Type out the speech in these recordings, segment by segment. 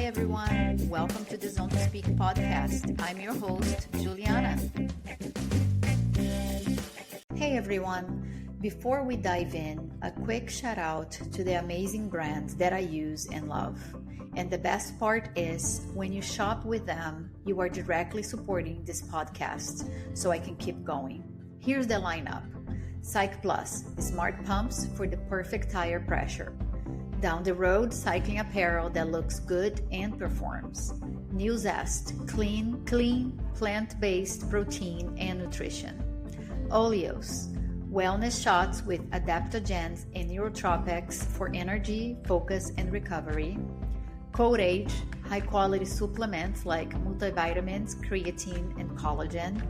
everyone. Welcome to the Zone to Speak podcast. I'm your host, Juliana. Hey, everyone. Before we dive in, a quick shout out to the amazing brands that I use and love. And the best part is when you shop with them, you are directly supporting this podcast so I can keep going. Here's the lineup. Cyc Plus, smart pumps for the perfect tire pressure. Down the road, cycling apparel that looks good and performs. New Zest, clean, plant-based protein and nutrition. Oleos, wellness shots with adaptogens and neurotropics for energy, focus, and recovery. Code Age, high-quality supplements like multivitamins, creatine, and collagen.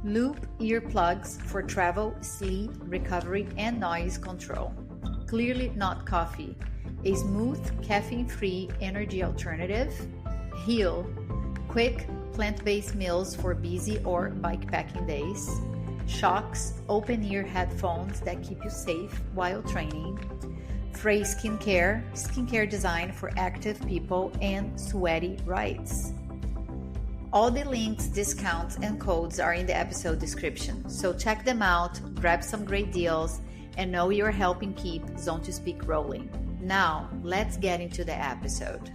Loop earplugs for travel, sleep, recovery, and noise control. Clearly not coffee. A smooth, caffeine-free energy alternative. Heal, quick plant-based meals for busy or bikepacking days. Shocks, open-ear headphones that keep you safe while training. Frey skincare designed for active people and sweaty rides. All the links, discounts, and codes are in the episode description, so check them out, grab some great deals, and know you're helping keep Zone to Speak rolling. Now, let's get into the episode.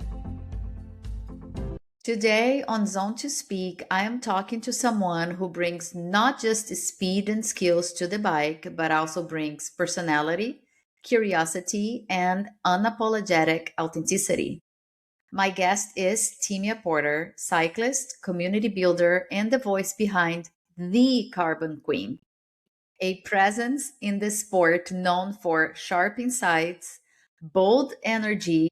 Today on Zone to Speak, I am talking to someone who brings not just speed and skills to the bike, but also brings personality, curiosity, and unapologetic authenticity. My guest is Timia Porter, cyclist, community builder, and the voice behind The Carbon Queen, a presence in the sport known for sharp insights, bold energy,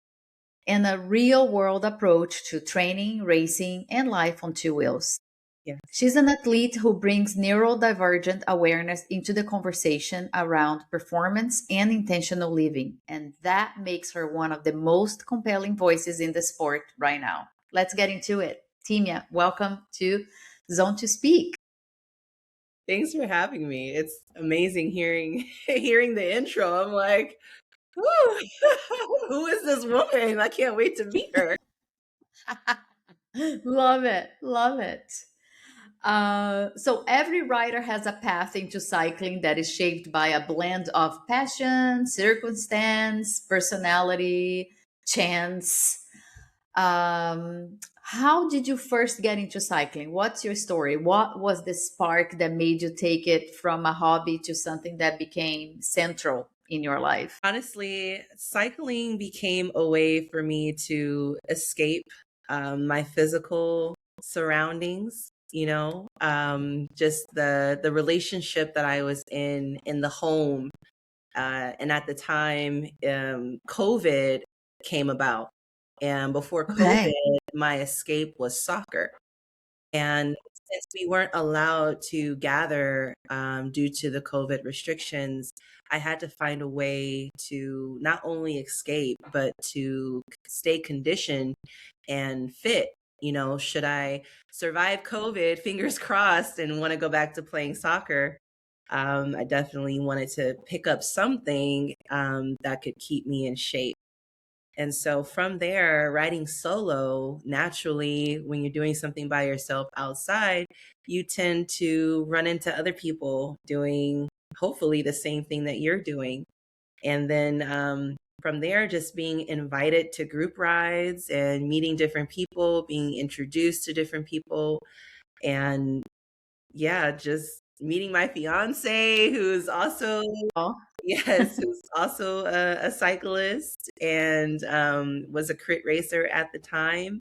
and a real-world approach to training, racing, and life on two wheels. Yeah. She's an athlete who brings neurodivergent awareness into the conversation around performance and intentional living, and that makes her one of the most compelling voices in the sport right now. Let's get into it. Timia, welcome to Zone to Speak. Thanks for having me. It's amazing hearing the intro. I'm like, who is this woman? I can't wait to meet her. Love it. Love it. So every rider has a path into cycling that is shaped by a blend of passion, circumstance, personality, chance. How did you first get into cycling? What's your story? What was the spark that made you take it from a hobby to something that became central in your life? Honestly, cycling became a way for me to escape my physical surroundings. Just the relationship that I was in the home, and at the time, COVID came about, and before Okay. COVID, my escape was soccer. And since we weren't allowed to gather due to the COVID restrictions, I had to find a way to not only escape, but to stay conditioned and fit. Should I survive COVID, fingers crossed, and want to go back to playing soccer, I definitely wanted to pick up something that could keep me in shape. And so from there, riding solo, naturally, when you're doing something by yourself outside, you tend to run into other people doing hopefully the same thing that you're doing. And then from there, just being invited to group rides and meeting different people, being introduced to different people. And yeah, just meeting my fiance, who's also Oh, Yes, who's also a cyclist and was a crit racer at the time.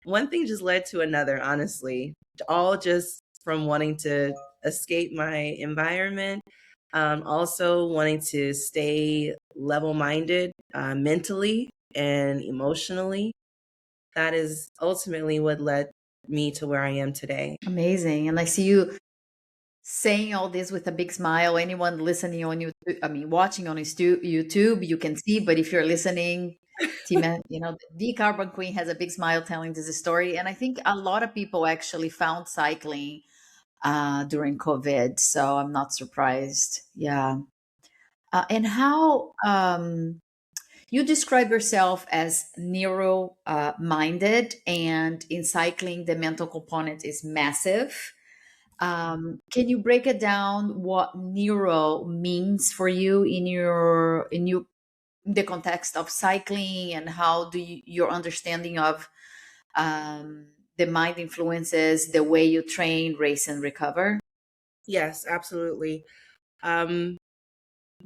One thing just led to another, honestly, all just from wanting to escape my environment, also wanting to stay level-minded mentally and emotionally. That is ultimately what led me to where I am today. amazing. And I see you saying all this with a big smile. Anyone listening on YouTube, watching on YouTube, you can see, but if you're listening, Tima, the Carbon Queen has a big smile telling this story. And I think a lot of people actually found cycling during COVID. So I'm not surprised. Yeah. And how You describe yourself as neuro minded, and in cycling, the mental component is massive. Can you break it down what neuro means for you in the context of cycling, and how do your understanding of the mind influences the way you train, race, and recover? Yes, absolutely. Um,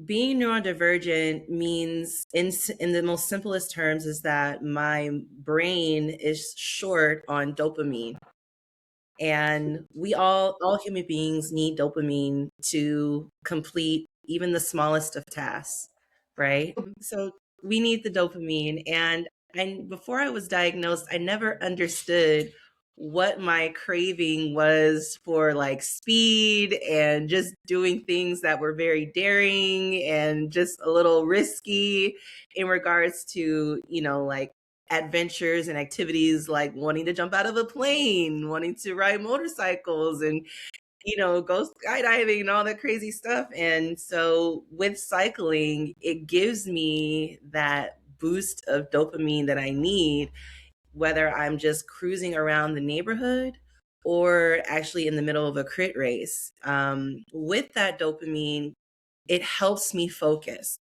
Being neurodivergent means, in the most simplest terms, is that my brain is short on dopamine. And we all human beings need dopamine to complete even the smallest of tasks, right? So we need the dopamine. And before I was diagnosed, I never understood what my craving was for, like, speed and just doing things that were very daring and just a little risky in regards to, like, adventures and activities, like wanting to jump out of a plane, wanting to ride motorcycles, and go skydiving and all that crazy stuff. And so with cycling, it gives me that boost of dopamine that I need, whether I'm just cruising around the neighborhood or actually in the middle of a crit race. With that dopamine, it helps me focus.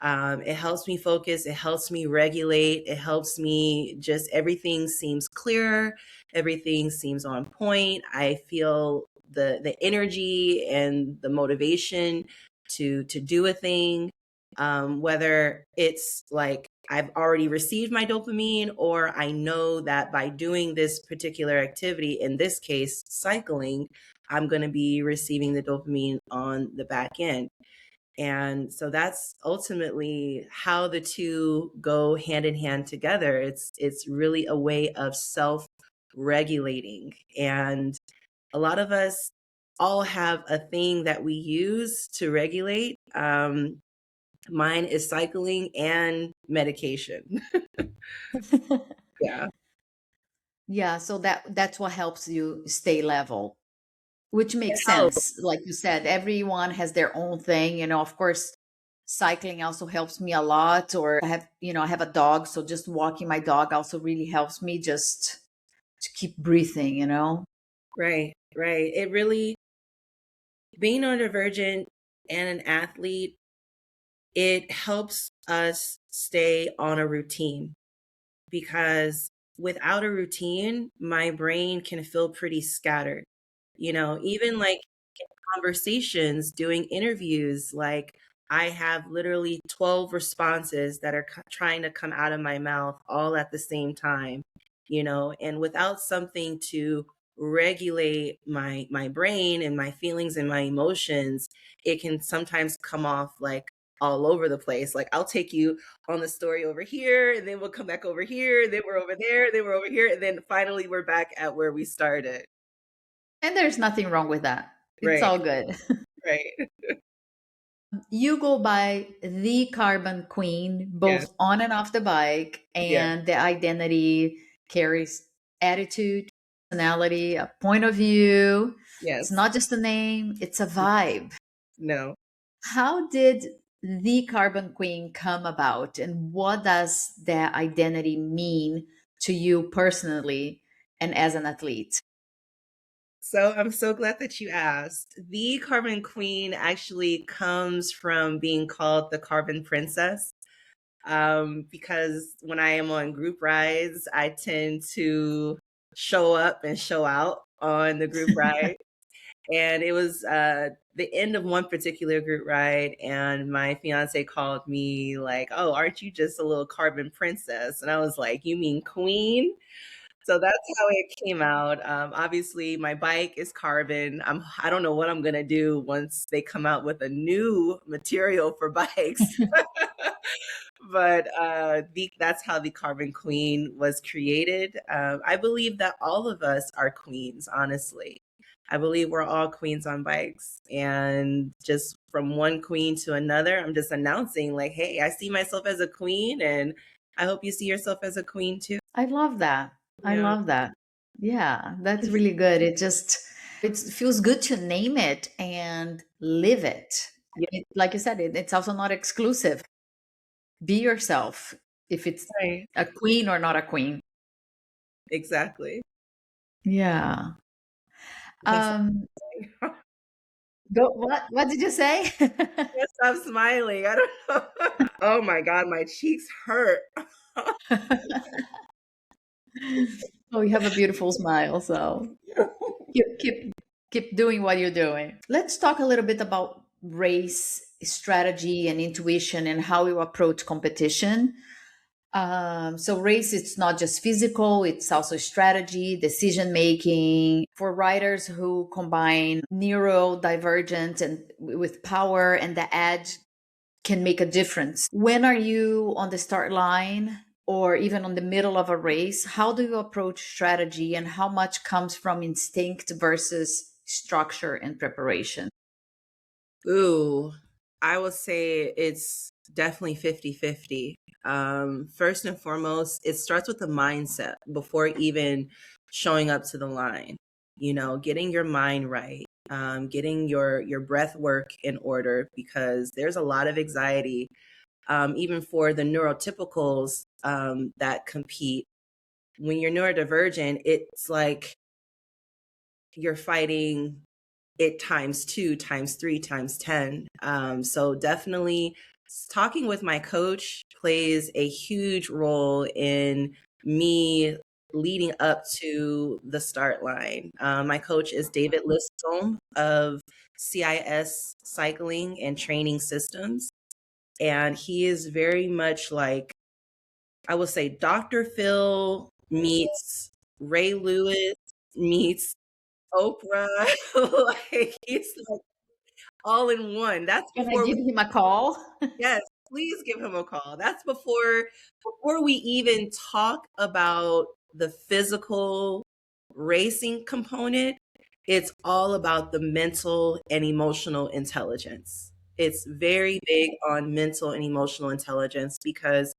It helps me focus. It helps me regulate. It helps me just, everything seems clearer. Everything seems on point. I feel the energy and the motivation to do a thing. Whether it's like I've already received my dopamine, or I know that by doing this particular activity, in this case, cycling, I'm going to be receiving the dopamine on the back end. And so that's ultimately how the two go hand in hand together. It's really a way of self-regulating. And a lot of us all have a thing that we use to regulate. Mine is cycling and medication. Yeah. Yeah, so that's what helps you stay level, which It makes helps. sense. Like you said, everyone has their own thing. Of course, cycling also helps me a lot. Or I have a dog, so just walking my dog also really helps me just to keep breathing. Right, right. It really, being neurodivergent and an athlete, it helps us stay on a routine, because without a routine, my brain can feel pretty scattered. Even like conversations, doing interviews, like I have literally 12 responses that are trying to come out of my mouth all at the same time, and without something to regulate my brain and my feelings and my emotions, it can sometimes come off like all over the place. Like, I'll take you on the story over here, and then we'll come back over here, then we're over there, then we're over here, and then finally we're back at where we started. And there's nothing wrong with that. It's Right, all good. right. You go by the Carbon Queen, Yes, both on and off the bike, yes, and the identity carries attitude, personality, a point of view. It's yes. not just a name, it's a vibe. No. How did the Carbon Queen come about, and what does that identity mean to you personally and as an athlete? So I'm so glad that you asked. The Carbon Queen actually comes from being called the Carbon Princess, because when I am on group rides, I tend to show up and show out on the group ride. And it was the end of one particular group ride, and my fiance called me like, "Oh, aren't you just a little carbon princess?" And I was like, "You mean queen?" So that's how it came out. Obviously, my bike is carbon. I don't know what I'm gonna do once they come out with a new material for bikes. But that's how the Carbon Queen was created. I believe that all of us are queens, honestly. I believe we're all queens on bikes. And just from one queen to another, I'm just announcing, like, hey, I see myself as a queen, and I hope you see yourself as a queen too. I love that. I Yeah. love that. Yeah, that's really good. It feels good to name it and live it. Yeah. Like you said, it's also not exclusive. Be yourself, if it's Right. a queen or not a queen. Exactly. Yeah. Okay, so Um, what did you say? yes, I'm smiling. I don't know. Oh my God, my cheeks hurt. Oh, you have a beautiful smile, so keep doing what you're doing. Let's talk a little bit about race strategy and intuition and how you approach competition. So race, it's not just physical, it's also strategy, decision making. For riders who combine neurodivergent and with power and the edge, can make a difference. When are you on the start line or even on the middle of a race? How do you approach strategy, and how much comes from instinct versus structure and preparation? Ooh, I would say it's definitely 50-50. First and foremost, it starts with the mindset before even showing up to the line. You know, getting your mind right, getting your breath work in order, because there's a lot of anxiety, even for the neurotypicals that compete. When you're neurodivergent, it's like you're fighting it times two, times three, times 10. So definitely talking with my coach plays a huge role in me leading up to the start line. My coach is David Listholm of CIS Cycling and Training Systems. And he is very much like, I would say, Dr. Phil meets Ray Lewis meets Oprah. Like, he's like all in one. That's Can I before we, give him a call? yes, please give him a call. That's before we even talk about the physical racing component. It's all about the mental and emotional intelligence. It's very big on mental and emotional intelligence, because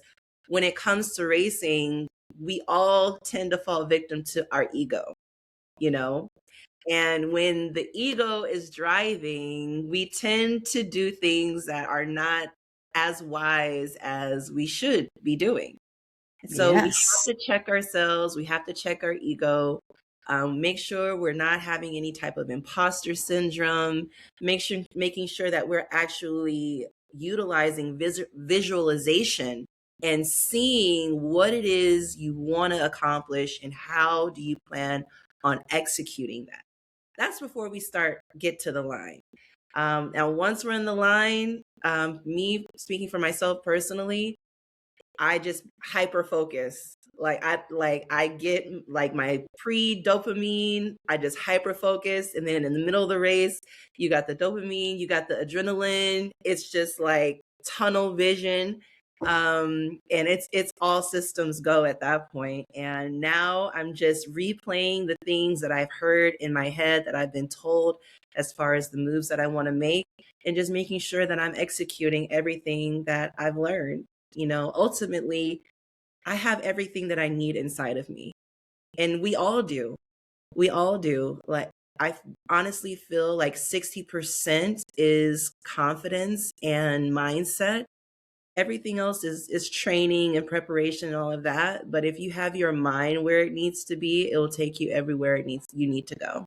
when it comes to racing, we all tend to fall victim to our ego, you know? And when the ego is driving, we tend to do things that are not as wise as we should be doing. So we have Yes. to check ourselves, we have to check our ego, make sure we're not having any type of imposter syndrome, making sure that we're actually utilizing visualization and seeing what it is you want to accomplish and how do you plan on executing that. That's before we get to the line. Now, once we're in the line, me speaking for myself personally, I just hyper focus. I get like my pre dopamine. I just hyper focus, and then in the middle of the race, you got the dopamine, you got the adrenaline. It's just like tunnel vision, and it's all systems go at that point. And now I'm just replaying the things that I've heard in my head, that I've been told, as far as the moves that I want to make, and just making sure that I'm executing everything that I've learned. You know, ultimately, I have everything that I need inside of me. And we all do. We all do. Like, I honestly feel like 60% is confidence and mindset. Everything else is training and preparation and all of that. But if you have your mind where it needs to be, it will take you everywhere you need to go.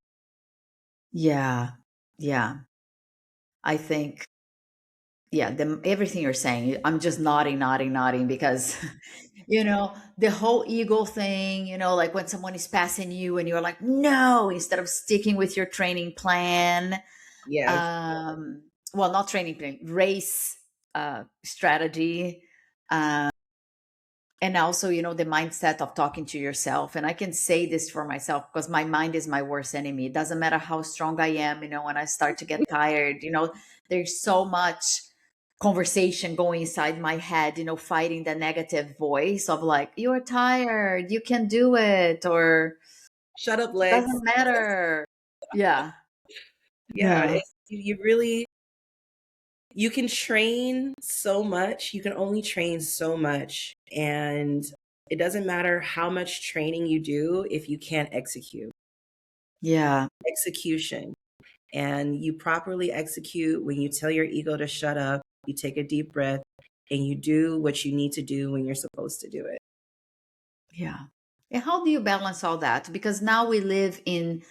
Yeah. Yeah. I think, yeah, everything you're saying, I'm just nodding because, the whole ego thing, like when someone is passing you and you're like, no, instead of sticking with your training plan. Yes. Well, not training plan, race strategy. And also, the mindset of talking to yourself. And I can say this for myself because my mind is my worst enemy. It doesn't matter how strong I am, when I start to get tired, there's so much conversation going inside my head, fighting the negative voice of like, you're tired, you can do it, or Shut up, legs. doesn't matter. Yeah. Yeah, Yeah. you really, you can train so much. You can only train so much. And it doesn't matter how much training you do if you can't execute. Yeah. Execution. And you properly execute when you tell your ego to shut up, you take a deep breath, and you do what you need to do when you're supposed to do it. Yeah. And how do you balance all that? Because now we live in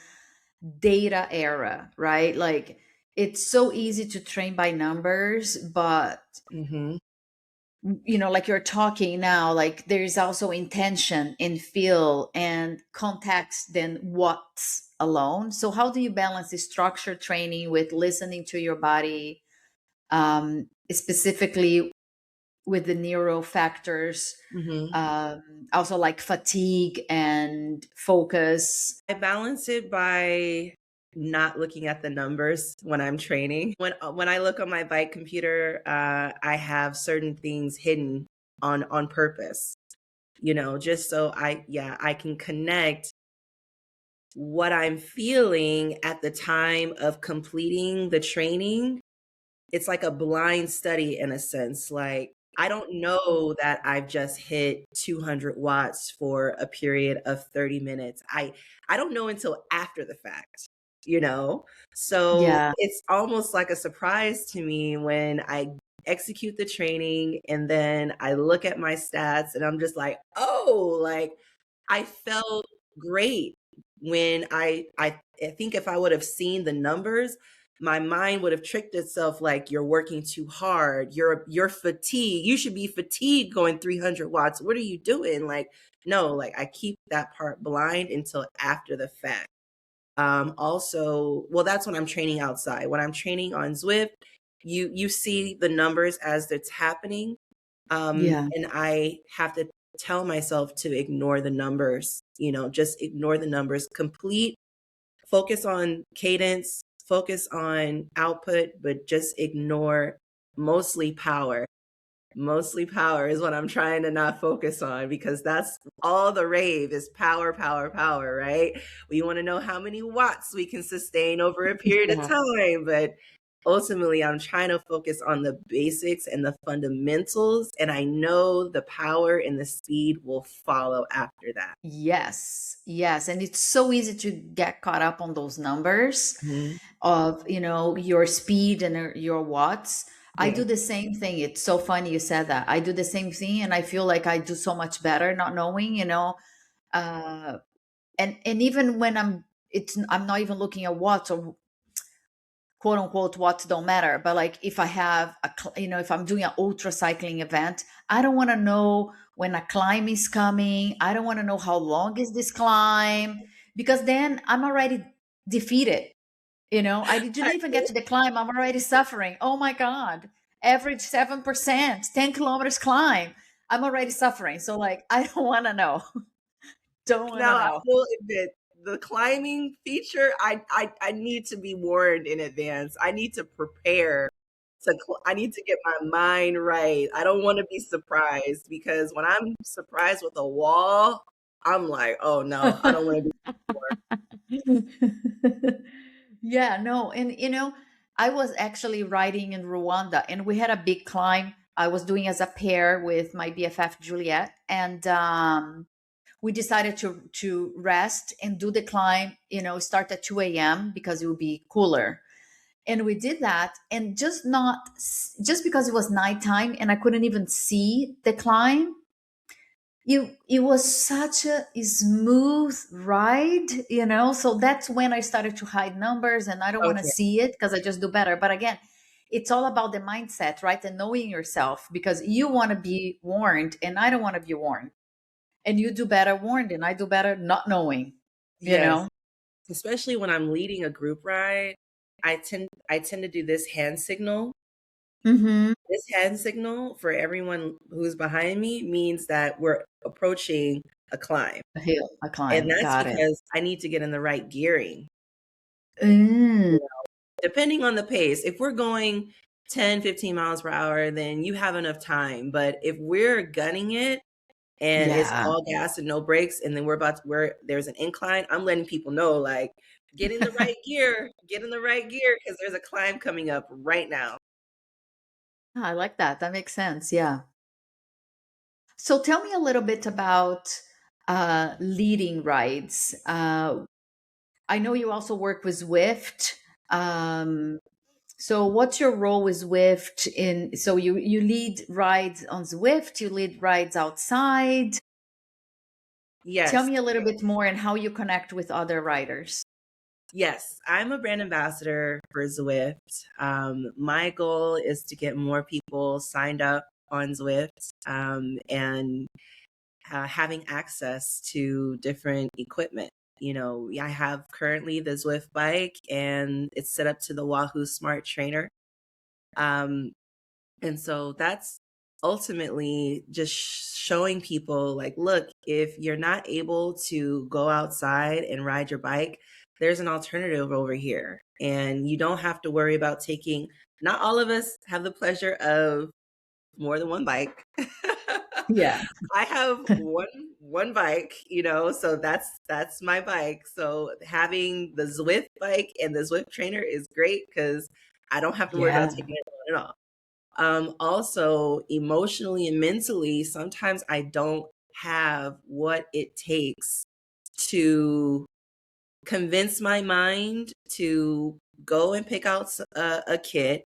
data era, right? Like it's so easy to train by numbers, but Hmm. like you're talking now, like there's also intention and feel and context than what's alone. So how do you balance the structured training with listening to your body, specifically with the neuro factors, Hmm. also like fatigue and focus? I balance it by not looking at the numbers when I'm training. When I look on my bike computer, I have certain things hidden on purpose, just so I can connect what I'm feeling at the time of completing the training. It's like a blind study in a sense. Like, I don't know that I've just hit 200 watts for a period of 30 minutes. I don't know until after the fact, you know? So Yeah. it's almost like a surprise to me when I execute the training and then I look at my stats and I'm just like, "Oh, like I felt great." When I think if I would have seen the numbers, my mind would have tricked itself like, you're working too hard, you're fatigued, you should be fatigued going 300 watts, what are you doing? Like, no, like I keep that part blind until after the fact. Also, well, that's when I'm training outside. When I'm training on Zwift, you see the numbers as it's happening, Yeah. and I have to tell myself to ignore the numbers, just ignore the numbers, complete, focus on cadence, focus on output, but just ignore mostly power. Mostly power is what I'm trying to not focus on, because that's all the rave is power, power, power, right? We want to know how many watts we can sustain over a period of Yeah. time, but ultimately I'm trying to focus on the basics and the fundamentals, and I know the power and the speed will follow after that. Yes, yes. And it's so easy to get caught up on those numbers Mhm. of, your speed and your watts. I Yeah. do the same thing. It's so funny you said that. I do the same thing and I feel like I do so much better not knowing, uh and even when I'm not even looking at watts or quote unquote watts don't matter, but like if I have if I'm doing an ultra cycling event, I don't want to know when a climb is coming. I don't want to know how long is this climb, because then I'm already defeated. I didn't even get to the climb, I'm already suffering. Oh my god, average 7%, 10 kilometers climb, I'm already suffering. So like I don't want to know. Don't want to Now I know. will admit, the climbing feature, I need to be warned in advance. I need to prepare I need to get my mind right. I don't want to be surprised, because when I'm surprised with a wall, I'm like, oh no, I don't want to be sure. Yeah, no. And I was actually riding in Rwanda and we had a big climb. I was doing as a pair with my BFF Juliet, and we decided to rest and do the climb, start at 2 a.m. because it would be cooler. And we did that, and just because it was nighttime and I couldn't even see the climb, it was such a smooth ride, so that's when I started to hide numbers and I don't want to Okay. see it because I just do better. But again, it's all about the mindset, right? And knowing yourself, because you want to be warned and I don't want to be warned, and you do better warned and I do better not knowing, you Yes, know especially when I'm leading a group ride, I tend to do this hand signal. mm-hmm. This hand signal for everyone who's behind me means that we're approaching a climb. A hill, a And climb, that's got it. because I need to get in the right gearing. Mm, Depending on the pace, if we're going 10, 15 miles per hour, then you have enough time. But if we're gunning it and it's yeah. all gas and no brakes, and then where there's an incline, I'm letting people know, like, get in the right gear, because there's a climb coming up right now. I like that. That makes sense. Yeah. So tell me a little bit about leading rides. I know you also work with Zwift. Um, So what's your role with Zwift in, so you lead rides on Zwift, you lead rides outside. Tell Yes. me a little bit more and how you connect with other riders. Yes, I'm a brand ambassador for Zwift. My goal is to get more people signed up on Zwift, and having access to different equipment. You know, I have currently the Zwift bike and it's set up to the Wahoo Smart Trainer. Um, and so that's ultimately just showing people like, look, if you're not able to go outside and ride your bike, there's an alternative over here. And you don't have to worry about taking, not all of us have the pleasure of more than one bike. Yeah. I have one bike, you know, so that's my bike. So having the Zwift bike and the Zwift trainer is great because I don't have to worry about Yeah. taking it on and off. Also, emotionally and mentally, sometimes I don't have what it takes to convince my mind to go and pick out a kit,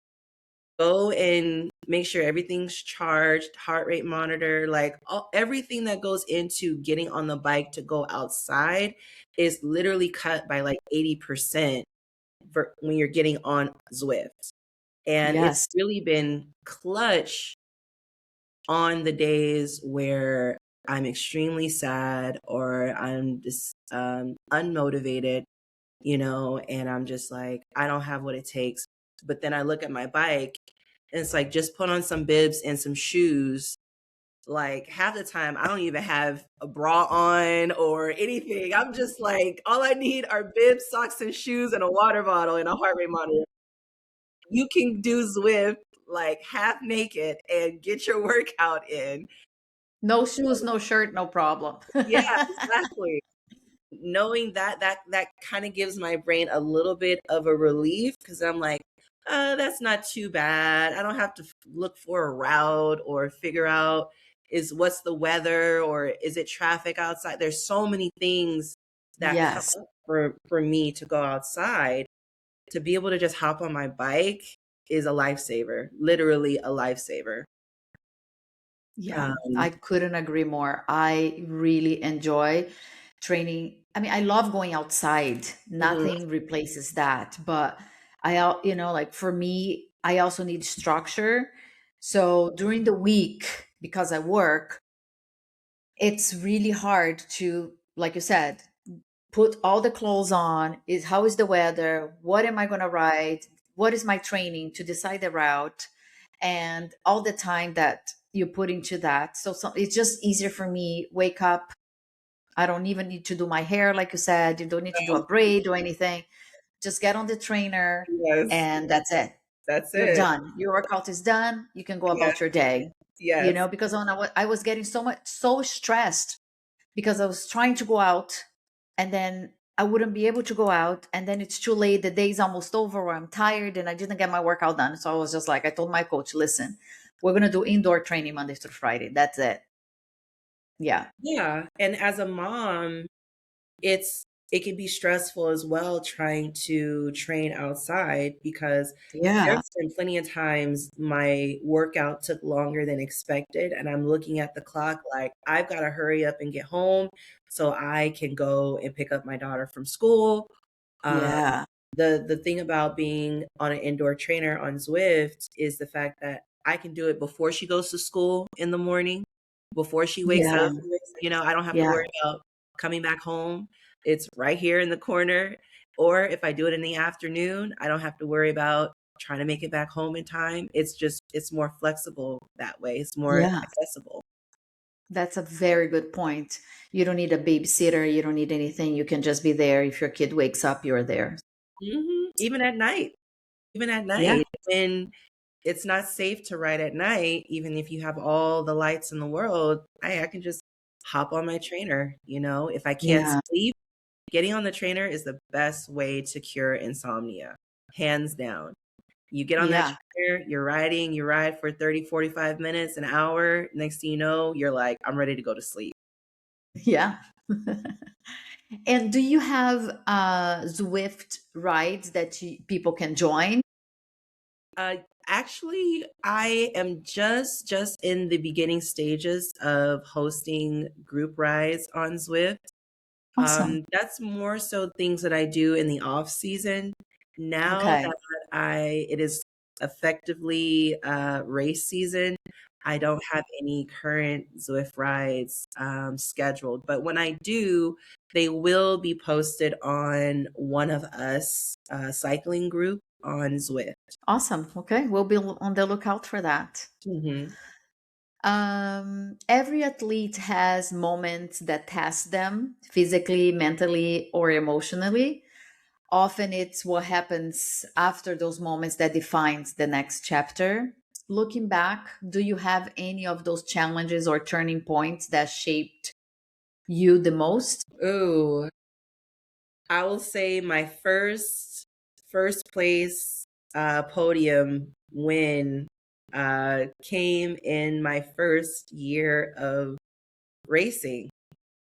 go and make sure everything's charged, heart rate monitor, like everything that goes into getting on the bike to go outside is literally cut by like 80% for when you're getting on Zwift. And it's Yes. really been clutch on the days where I'm extremely sad or I'm just unmotivated, you know, and I'm just like, I don't have what it takes. But then I look at my bike and it's like, just put on some bibs and some shoes. Like half the time, I don't even have a bra on or anything. I'm just like, all I need are bibs, socks, and shoes, and a water bottle and a heart rate monitor. You can do Zwift like half naked and get your workout in. No shoes, no shirt, no problem. Yeah, exactly. Knowing that kind of gives my brain a little bit of a relief because I'm like, that's not too bad. I don't have to look for a route or figure out is what's the weather or is it traffic outside. There's so many things that come Yes. up for me to go outside. To be able to just hop on my bike is a lifesaver, literally a lifesaver. Yeah, I Um, couldn't agree more. I really enjoy training. I mean, I love going outside. mhm, Nothing replaces that. But like for me, I also need structure. So during the week, because I work, it's really hard to, like you said, put all the clothes on. Is how is the weather? What am I going to ride? What is my training to decide the route? And all the time that you put into that. So it's just easier for me. Wake up. I don't even need to do my hair, like you said. You don't need to do a braid or anything. Just get on the trainer, yes, and that's it. that's You're it. done. Your workout is done. You can go Yeah, about your day. yes. Because I was getting so stressed because I was trying to go out and then I wouldn't be able to go out. And then it's too late. The day's almost over or I'm tired and I didn't get my workout done. So I was just like, I told my coach, listen, we're going to do indoor training Monday through Friday. That's it. Yeah. Yeah, and as a mom, it can be stressful as well trying to train outside because Yeah. there's been plenty of times my workout took longer than expected, and I'm looking at the clock like, "I've gotta hurry up and get home so I can go and pick up my daughter from school." Um, Yeah. the thing about being on an indoor trainer on Zwift is the fact that I can do it before she goes to school in the morning, before she wakes Yeah. up, you know, I don't have to Yeah. worry about coming back home. It's right here in the corner. Or if I do it in the afternoon, I don't have to worry about trying to make it back home in time. It's more flexible that way. It's more Yeah. accessible. That's a very good point. You don't need a babysitter. You don't need anything. You can just be there. If your kid wakes up, you're there. Even at night. Even at Yeah. night. When it's not safe to ride at night, even if you have all the lights in the world, I can just hop on my trainer, you know? If I can't Yeah. sleep, getting on the trainer is the best way to cure insomnia, hands down. You get on that Yeah. trainer, you're riding, you ride for 30, 45 minutes, an hour. Next thing you know, you're like, I'm ready to go to sleep. Yeah. And do you have Zwift rides that people can join? Uh, Actually, I am just in the beginning stages of hosting group rides on Zwift. Awesome. That's more so things that I do in the off season. Now Okay. that it is effectively race season, I don't have any current Zwift rides scheduled. But when I do, they will be posted on One of Us cycling group on Zwift. Awesome. Okay. We'll be on the lookout for that. Hmm. Every athlete has moments that test them physically, mentally, or emotionally. Often it's what happens after those moments that defines the next chapter. Looking back, do you have any of those challenges or turning points that shaped you the most? Ooh, I will say my first place podium win came in my first year of racing.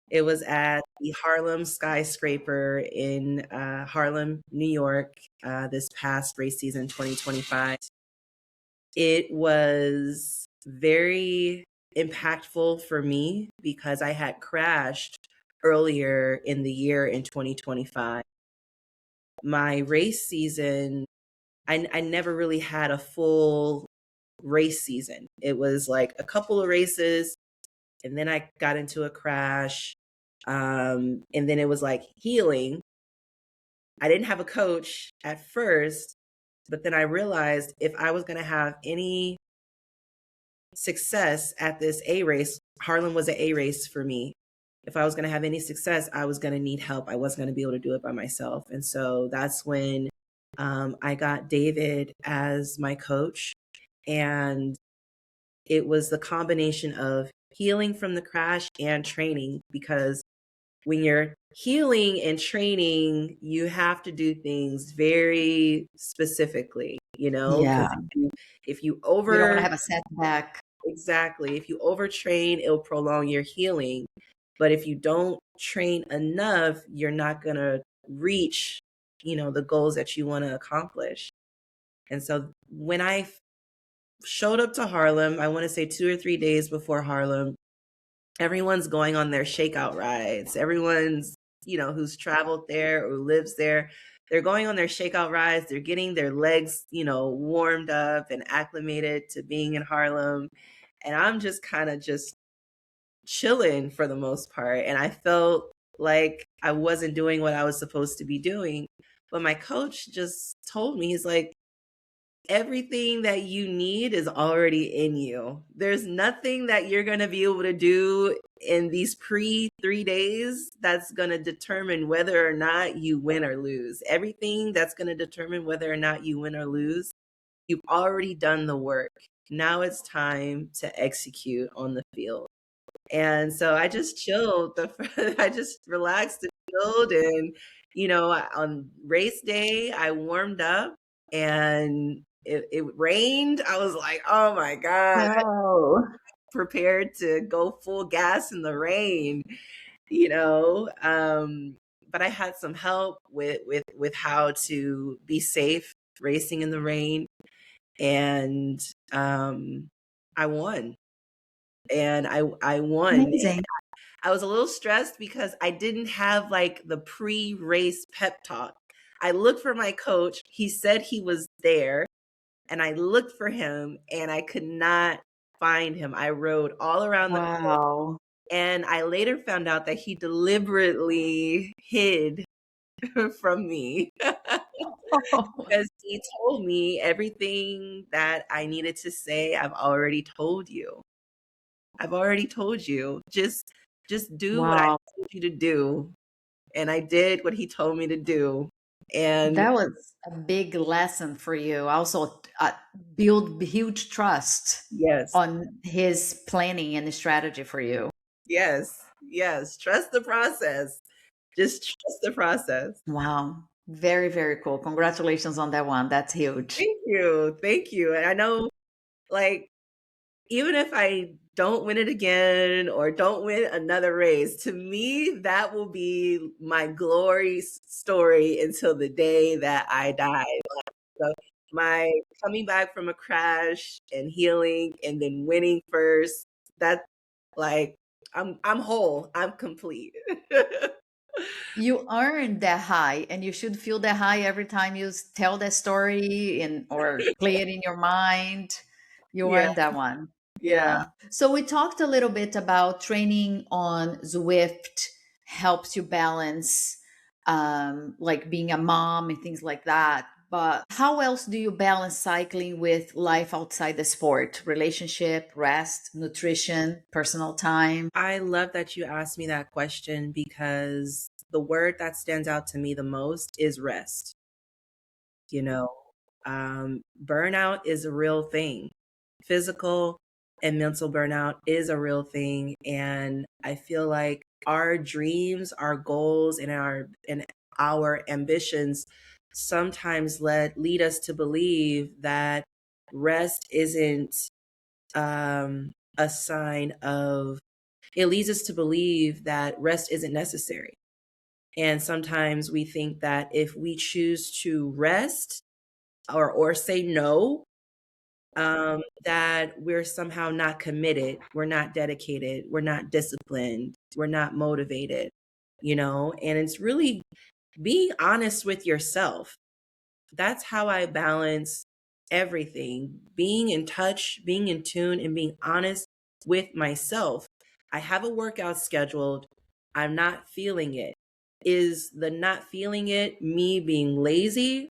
It was at the Harlem Skyscraper in Harlem, New York, this past race season 2025. It was very impactful for me because I had crashed earlier in the year in 2025. My race season, I never really had a full race season. It was like a couple of races, and then I got into a crash. And then it was like healing. I didn't have a coach at first, but then I realized if I was going to have any success at this A race, Harlem was an A race for me. If I was going to have any success, I was going to need help. I wasn't going to be able to do it by myself. And so that's when I got David as my coach. And it was the combination of healing from the crash and training, because when you're healing and training, you have to do things very specifically, because Yeah. if you You don't want to over have a setback. exactly, if you overtrain, it'll prolong your healing. But if you don't train enough, you're not going to reach, the goals that you want to accomplish. And so when I showed up to Harlem, I want to say 2 or 3 days before Harlem, everyone's going on their shakeout rides. Everyone's, who's traveled there or lives there, they're going on their shakeout rides. They're getting their legs, warmed up and acclimated to being in Harlem. And I'm just kind of just chilling for the most part. And I felt like I wasn't doing what I was supposed to be doing. But my coach just told me, he's like, everything that you need is already in you. There's nothing that you're going to be able to do in these pre 3 days that's going to determine whether or not you win or lose. Everything that's going to determine whether or not you win or lose, you've already done the work. Now it's time to execute on the field. And so I just chilled. I just relaxed and chilled. And, on race day, I warmed up and it rained. I was like, oh my God, Oh, prepared to go full gas in the rain, you know. But I had some help with how to be safe racing in the rain. And I won. And I won. amazing. I was a little stressed because I didn't have like the pre-race pep talk. I looked for my coach. He said he was there, and I looked for him and I could not find him. I rode all around the course, Wow. and I later found out that he deliberately hid from me because he told me everything that I needed to say. I've already told you. I've already told you. Just do what I Wow. told you to do. And I did what he told me to do. And That was a big lesson for you. Also, build huge trust yes, on his planning and strategy for you. yes, yes. Trust the process. Just trust the process. Wow. Very, very cool. Congratulations on that one. That's huge. Thank you. Thank you. And I know, like, even if I don't win it again or don't win another race, to me, that will be my glory story until the day that I die. So my coming back from a crash and healing and then winning first, that like I'm whole. I'm complete. You earned that high, and you should feel that high every time you tell that story and or play it in your mind. You Yeah, earned that one. yeah. Yeah. So we talked a little bit about training on Zwift helps you balance, like being a mom and things like that. But how else do you balance cycling with life outside the sport? Relationship, rest, nutrition, personal time? I love that you asked me that question because the word that stands out to me the most is rest. You know, burnout is a real thing. Physical and mental burnout is a real thing. And I feel like our dreams, our goals, and our ambitions sometimes lead us to believe that rest isn't a sign of it leads us to believe that rest isn't necessary. And sometimes we think that if we choose to rest or say no, that we're somehow not committed, we're not dedicated, we're not disciplined, we're not motivated, and it's really being honest with yourself. That's how I balance everything, being in touch, being in tune, and being honest with myself. I have a workout scheduled. I'm not feeling it. Is the not feeling it me being lazy?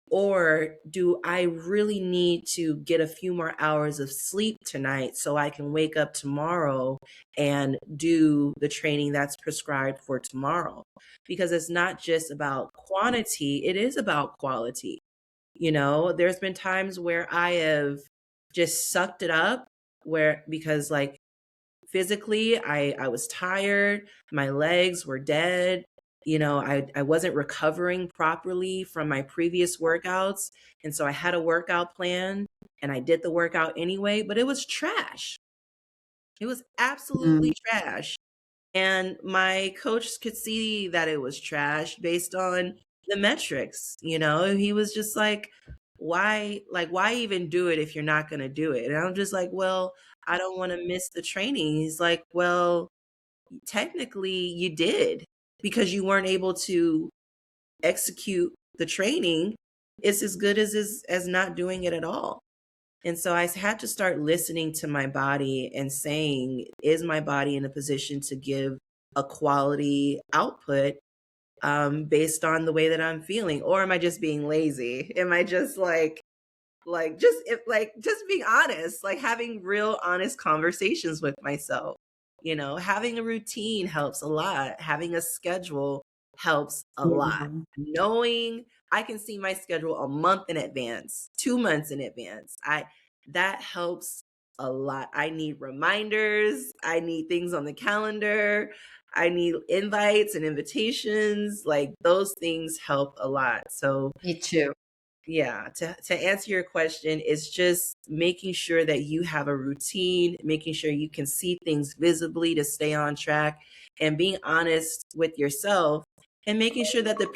Or do I really need to get a few more hours of sleep tonight so I can wake up tomorrow and do the training that's prescribed for tomorrow? Because it's not just about quantity, it is about quality. There's been times where I have just sucked it up because like physically I was tired, my legs were dead. I wasn't recovering properly from my previous workouts. And so I had a workout plan and I did the workout anyway, but it was trash. It was absolutely trash. And my coach could see that it was trash based on the metrics. He was just why even do it if you're not going to do it? And I'm just like, well, I don't want to miss the training. He's like, well, technically you did because you weren't able to execute the training. It's as good as not doing it at all. And so I had to start listening to my body and saying, is my body in a position to give a quality output based on the way that I'm feeling? Or am I just being lazy? Am I just just being honest, like having real honest conversations with myself? Having a routine helps a lot. Having a schedule helps a lot. Mhm. Knowing I can see my schedule a month in advance, 2 months in advance. That helps a lot. I need reminders. I need things on the calendar. I need invites and invitations. Like those things help a lot. So Me too. yeah, to answer your question, it's just making sure that you have a routine, making sure you can see things visibly to stay on track, and being honest with yourself, and making sure that the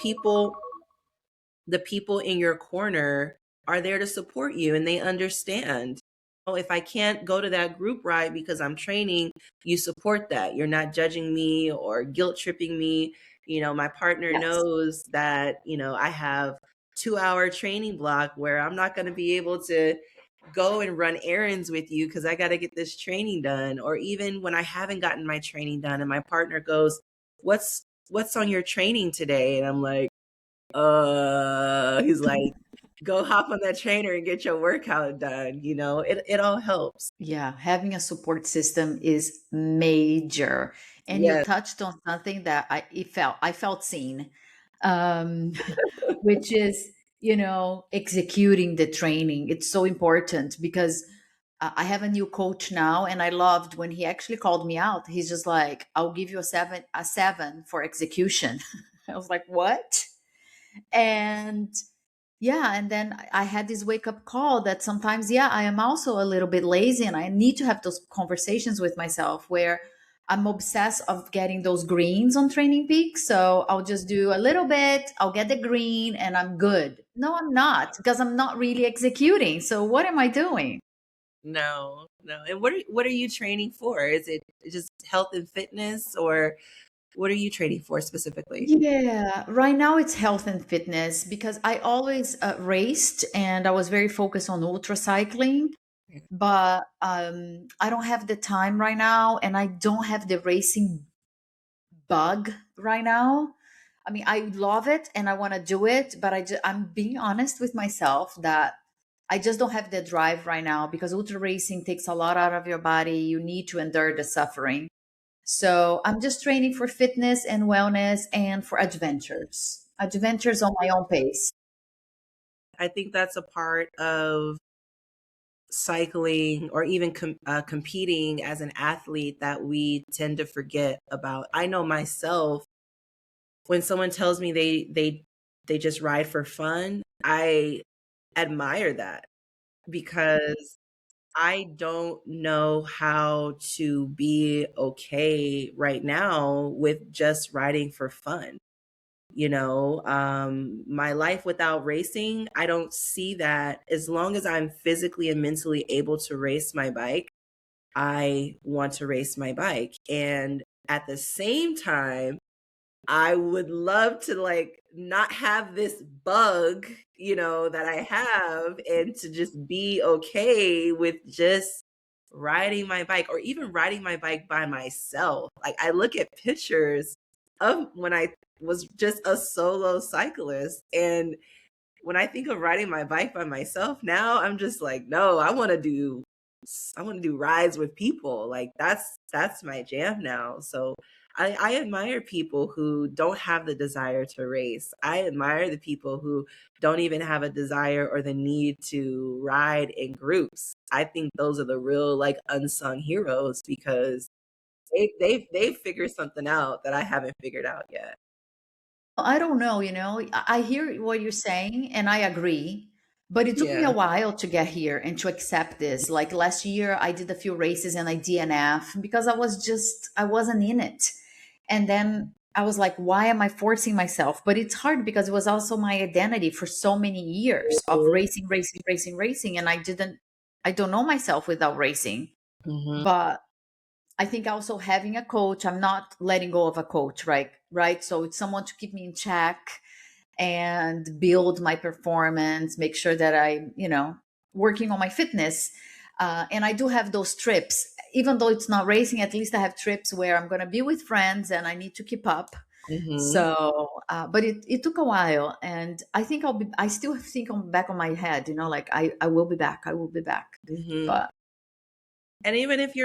people in your corner are there to support you and they understand. Oh, if I can't go to that group ride because I'm training, you support that. You're not judging me or guilt tripping me. My partner Yes. knows that, I have 2 hour training block where I'm not going to be able to go and run errands with you because I got to get this training done. Or even when I haven't gotten my training done and my partner goes, what's on your training today? And I'm like, he's like, go hop on that trainer and get your workout done. It all helps. Yeah, having a support system is major. And you Yes. touched on something that I felt seen, um, which is, executing the training. It's so important because I have a new coach now, and I loved when he actually called me out. He's just like, "I'll give you a seven for execution." I was like, "What?" And yeah, and then I had this wake up call that sometimes, yeah, I am also a little bit lazy, and I need to have those conversations with myself where I'm obsessed of getting those greens on Training Peaks. So I'll just do a little bit, I'll get the green, and I'm good. No, I'm not, because I'm not really executing. So what am I doing? No, no. And what are you training for? Is it just health and fitness, or what are you training for specifically? Yeah, right now it's health and fitness because I always raced and I was very focused on ultra cycling, but I don't have the time right now and I don't have the racing bug right now. I mean, I love it and I want to do it, but I'm being honest with myself that I just don't have the drive right now because ultra racing takes a lot out of your body. You need to endure the suffering. So I'm just training for fitness and wellness and for adventures on my own pace. I think that's a part of cycling or even competing as an athlete that we tend to forget about. I know myself, when someone tells me they just ride for fun, I admire that because I don't know how to be okay right now with just riding for fun. My life without racing, I don't see that. As long as I'm physically and mentally able to race my bike, I want to race my bike. And at the same time, I would love to like not have this bug, that I have, and to just be okay with just riding my bike or even riding my bike by myself. Like I look at pictures of when I was just a solo cyclist, and when I think of riding my bike by myself now, I'm just like, no, I want to do rides with people. Like that's my jam now. So I admire people who don't have the desire to race. I admire the people who don't even have a desire or the need to ride in groups. I think those are the real like unsung heroes because they've figured something out that I haven't figured out yet. I don't know, I hear what you're saying and I agree, but it took me a Yeah. while to get here and to accept this. Like last year, I did a few races and I DNF because I wasn't in it. And then I was like, why am I forcing myself? But it's hard because it was also my identity for so many years of racing, racing, racing, racing. And I don't know myself without racing. Hmm. But I think also having a coach, I'm not letting go of a coach, right? Right. So it's someone to keep me in check and build my performance, make sure that working on my fitness. And I do have those trips, even though it's not racing, at least I have trips where I'm going to be with friends and I need to keep up. Hmm. So, but it took a while. And I still think on back on my head, like I will be back. I will be back. Hmm. But And even if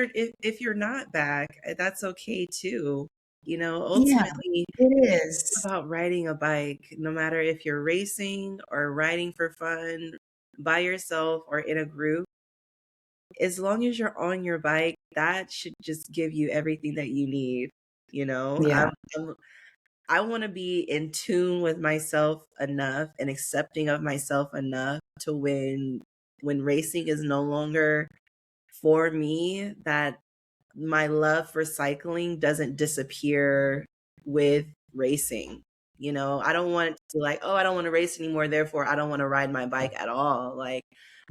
you're not back, that's okay too. yeah, Ultimately, it it's is. about riding a bike, no matter if you're racing or riding for fun by yourself or in a group. As long as you're on your bike, that should just give you everything that you need. You know, I'm, Yeah. I'm I want to be in tune with myself enough and accepting of myself enough to when racing is no longer for me, that my love for cycling doesn't disappear with racing. I don't want to like, oh, I don't want to race anymore, therefore I don't want to ride my bike at all. Like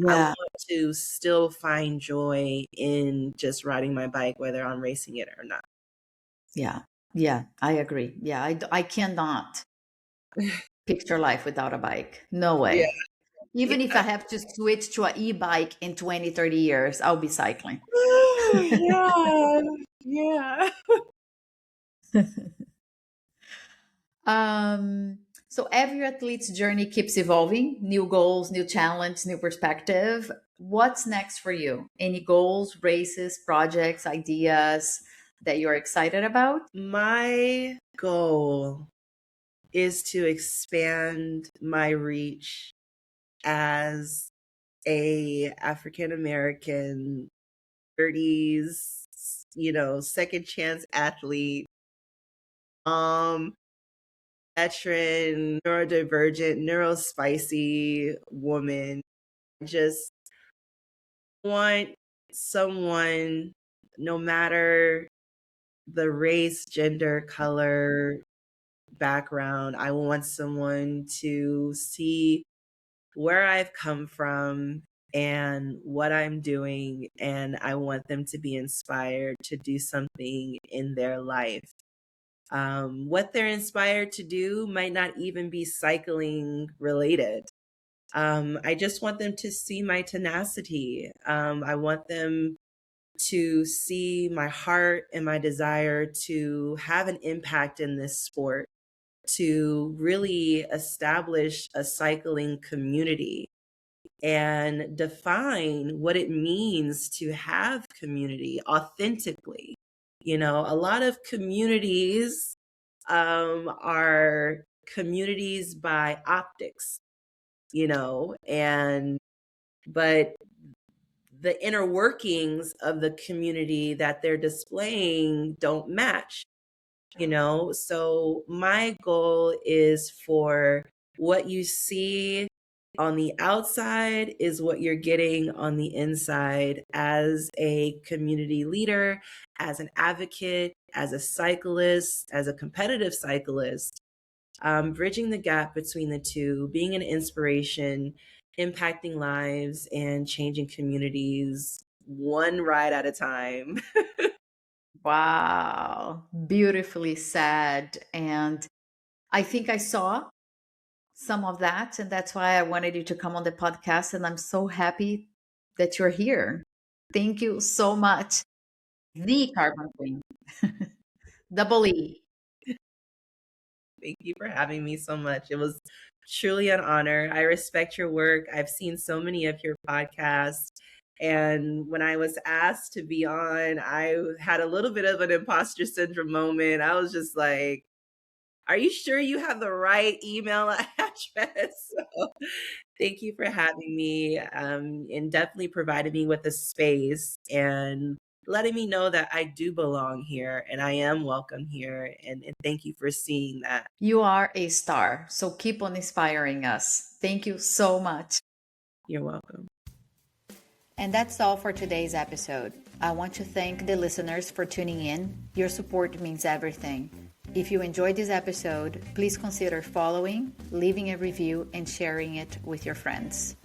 I Yeah. want to still find joy in just riding my bike, whether I'm racing it or not. Yeah. Yeah. I agree. Yeah. I cannot picture life without a bike. No Yeah. way. Even if I Yeah. have to switch to an e-bike in 20, 30 years, I'll be cycling. Yeah. Yeah. So every athlete's journey keeps evolving, new goals, new challenge, new perspective. What's next for you? Any goals, races, projects, ideas that you're excited about? My goal is to expand my reach as a African American 30s, second chance athlete, um, veteran, neurodivergent, neurospicy woman. Just want someone, no matter the race, gender, color, background, I want someone to see where I've come from and what I'm doing, and I want them to be inspired to do something in their life. What they're inspired to do might not even be cycling related. I just want them to see my tenacity. I want them to see my heart and my desire to have an impact in this sport, to really establish a cycling community and define what it means to have community authentically. You know, a lot of communities are communities by optics, you know, but the inner workings of the community that they're displaying don't match, you know? So my goal is for what you see on the outside is what you're getting on the inside as a community leader, as an advocate, as a cyclist, as a competitive cyclist, bridging the gap between the two, being an inspiration, impacting lives, and changing communities one ride at a time. Wow, beautifully said. And I think I saw some of that, and that's why I wanted you to come on the podcast. And I'm so happy that you're here. Thank you so much. The Carbon Queen, double E. Thank you for having me so much. It was truly an honor. I respect your work. I've seen so many of your podcasts. And when I was asked to be on, I had a little bit of an imposter syndrome moment. I was just like, are you sure you have the right email address? So, thank you for having me, and definitely providing me with a space and letting me know that I do belong here and I am welcome here. And thank you for seeing that. You are a star. So keep on inspiring us. Thank you so much. You're welcome. And that's all for today's episode. I want to thank the listeners for tuning in. Your support means everything. If you enjoyed this episode, please consider following, leaving a review, and sharing it with your friends.